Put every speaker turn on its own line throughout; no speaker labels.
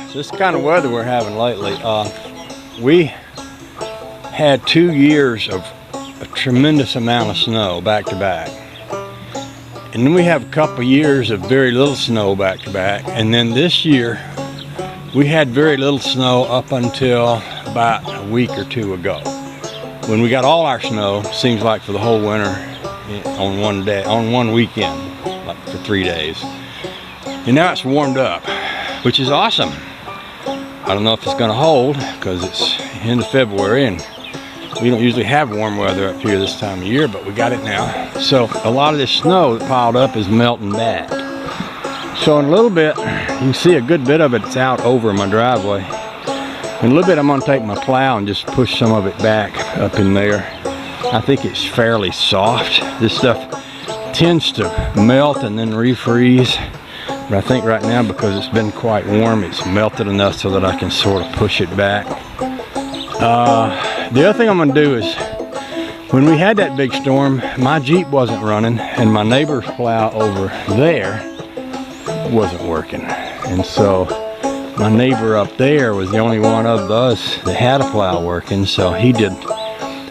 So this kind of weather we're having lately, we had 2 years of a tremendous amount of snow back to back. And then we have a couple years of very little snow back to back. And then this year, we had very little snow up until about a week or two ago, when we got all our snow, seems like for the whole winter, on one day, on one weekend, like for 3 days. And now it's warmed up, which is awesome. I don't know if it's gonna hold, because it's end of February and we don't usually have warm weather up here this time of year, but we got it now. So a lot of this snow that piled up is melting back. So in a little bit, you can see a good bit of it's out over my driveway. In a little bit, I'm gonna take my plow and just push some of it back up in there. I think it's fairly soft. This stuff tends to melt and then refreeze. But I think right now, because it's been quite warm, it's melted enough so that I can sort of push it back. The other thing I'm gonna do is, when we had that big storm, my Jeep wasn't running and my neighbor's plow over there wasn't working. And so my neighbor up there was the only one of us that had a plow working, so he did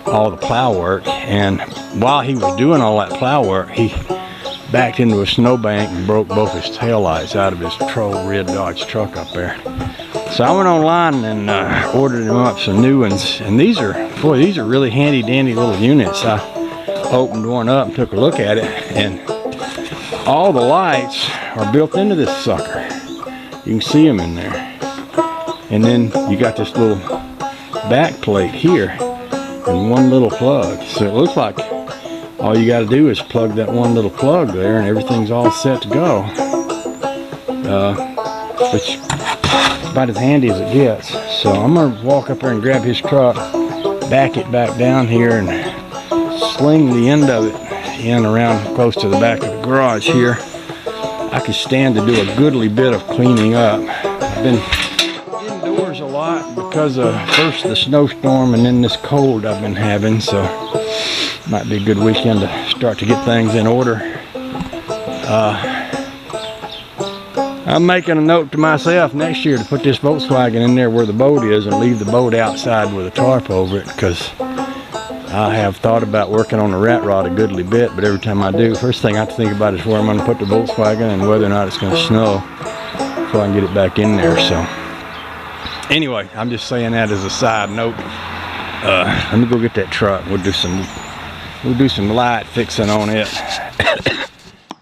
all the plow work. And while he was doing all that plow work, he backed into a snowbank and broke both his taillights out of his red Dodge truck up there. So I went online and ordered him up some new ones, and these are really handy dandy little units. I opened one up and took a look at it, and all the lights are built into this sucker. You can see them in there. And then you got this little back plate here and one little plug. So it looks like all you got to do is plug that one little plug there and everything's all set to go. Which is about as handy as it gets. So I'm going to walk up there and grab his truck, back it back down here, and sling the end of it in around close to the back of the garage here. I could stand to do a goodly bit of cleaning up. I've been indoors a lot because of first the snowstorm and then this cold I've been having, so might be a good weekend to start to get things in order. I'm making a note to myself next year to put this Volkswagen in there where the boat is and leave the boat outside with a tarp over it, because I have thought about working on the rat rod a goodly bit, but every time I do, first thing I have to think about is where I'm going to put the Volkswagen and whether or not it's going to snow so I can get it back in there. So anyway, I'm just saying that as a side note. Let me go get that truck. We'll do some light fixing on it.